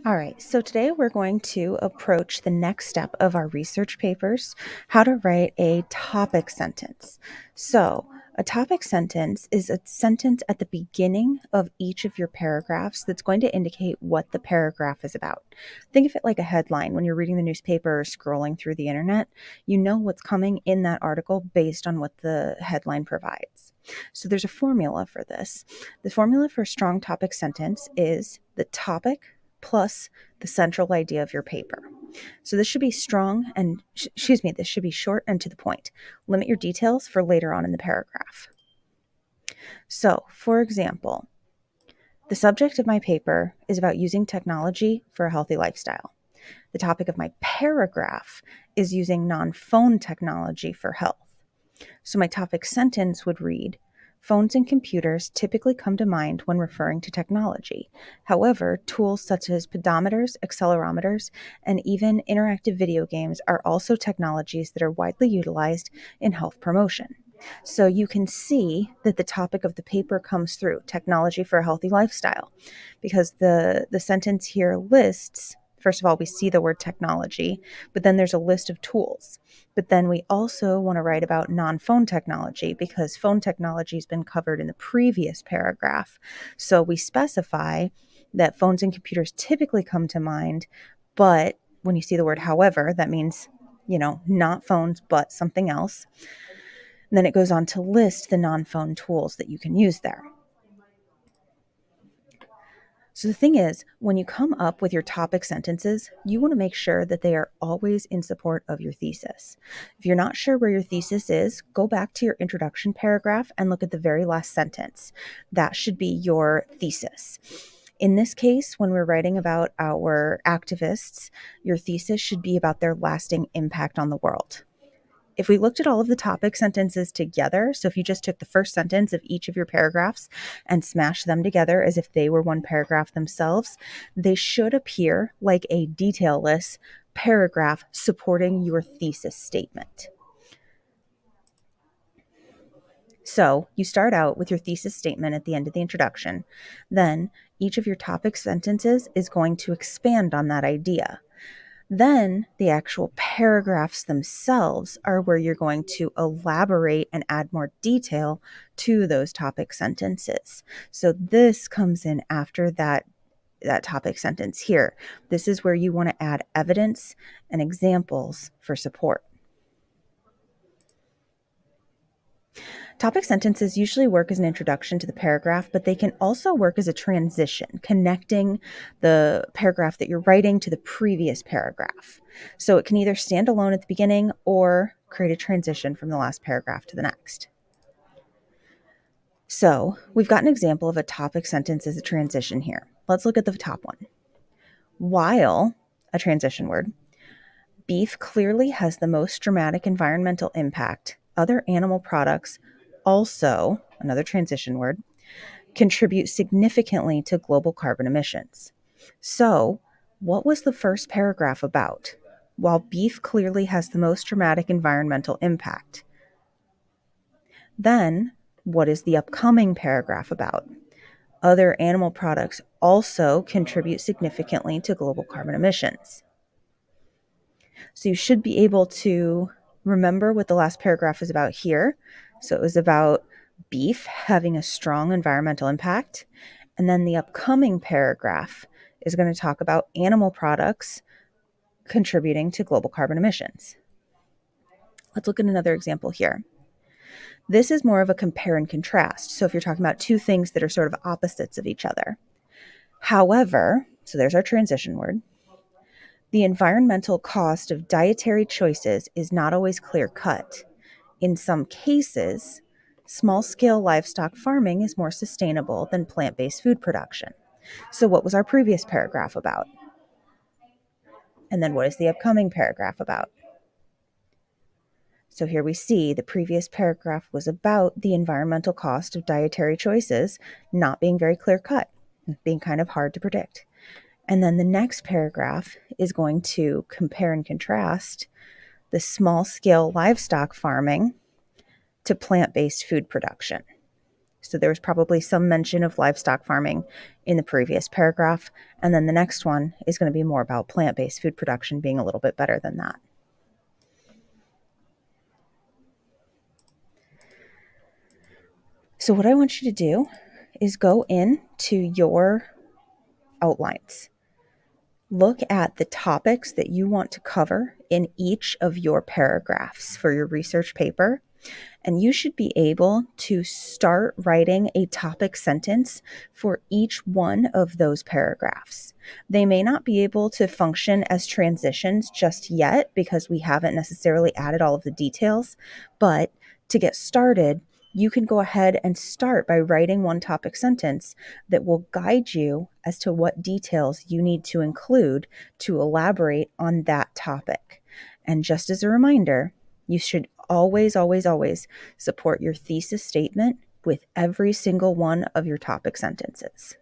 All right, so today we're going to approach the next step of our research papers, how to write a topic sentence. So, a topic sentence is a sentence at the beginning of each of your paragraphs that's going to indicate what the paragraph is about. Think of it like a headline. When you're reading the newspaper or scrolling through the internet, you know what's coming in that article based on what the headline provides. So, there's a formula for this. The formula for a strong topic sentence is the topic plus the central idea of your paper. So this should be strong and, this should be short and to the point. Limit your details for later on in the paragraph. So, for example, the subject of my paper is about using technology for a healthy lifestyle. The topic of my paragraph is using non-phone technology for health. So my topic sentence would read, phones and computers typically come to mind when referring to technology. However, tools such as pedometers, accelerometers, and even interactive video games are also technologies that are widely utilized in health promotion. So you can see that the topic of the paper comes through, technology for a healthy lifestyle, because the sentence here lists, first of all, we see the word technology, but then there's a list of tools. But then we also want to write about non-phone technology because phone technology has been covered in the previous paragraph. So we specify that phones and computers typically come to mind, but when you see the word however, that means, not phones, but something else. And then it goes on to list the non-phone tools that you can use there. So the thing is, when you come up with your topic sentences, you want to make sure that they are always in support of your thesis. If you're not sure where your thesis is, go back to your introduction paragraph and look at the very last sentence. That should be your thesis. In this case, when we're writing about our activists, your thesis should be about their lasting impact on the world. If we looked at all of the topic sentences together, so if you just took the first sentence of each of your paragraphs and smashed them together as if they were one paragraph themselves, they should appear like a detailless paragraph supporting your thesis statement. So you start out with your thesis statement at the end of the introduction. Then each of your topic sentences is going to expand on that idea. Then the actual paragraphs themselves are where you're going to elaborate and add more detail to those topic sentences. So this comes in after that topic sentence here. This is where you want to add evidence and examples for support. Topic sentences usually work as an introduction to the paragraph, but they can also work as a transition, connecting the paragraph that you're writing to the previous paragraph. So it can either stand alone at the beginning or create a transition from the last paragraph to the next. So we've got an example of a topic sentence as a transition here. Let's look at the top one. While, a transition word, beef clearly has the most dramatic environmental impact, other animal products also, another transition word, contribute significantly to global carbon emissions. So, what was the first paragraph about? While beef clearly has the most dramatic environmental impact. Then, what is the upcoming paragraph about? Other animal products also contribute significantly to global carbon emissions. So you should be able to remember what the last paragraph is about here. So it was about beef having a strong environmental impact. And then the upcoming paragraph is going to talk about animal products contributing to global carbon emissions. Let's look at another example here. This is more of a compare and contrast. So if you're talking about two things that are sort of opposites of each other. However, so there's our transition word. The environmental cost of dietary choices is not always clear-cut. In some cases, small-scale livestock farming is more sustainable than plant-based food production. So what was our previous paragraph about? And then what is the upcoming paragraph about? So here we see the previous paragraph was about the environmental cost of dietary choices not being very clear-cut, being kind of hard to predict. And then the next paragraph is going to compare and contrast the small-scale livestock farming to plant-based food production. So there was probably some mention of livestock farming in the previous paragraph. And then the next one is going to be more about plant-based food production being a little bit better than that. So what I want you to do is go into your outlines. Look at the topics that you want to cover in each of your paragraphs for your research paper, and you should be able to start writing a topic sentence for each one of those paragraphs. They may not be able to function as transitions just yet because we haven't necessarily added all of the details, but to get started, you can go ahead and start by writing one topic sentence that will guide you as to what details you need to include to elaborate on that topic. And just as a reminder, you should always, always, always support your thesis statement with every single one of your topic sentences.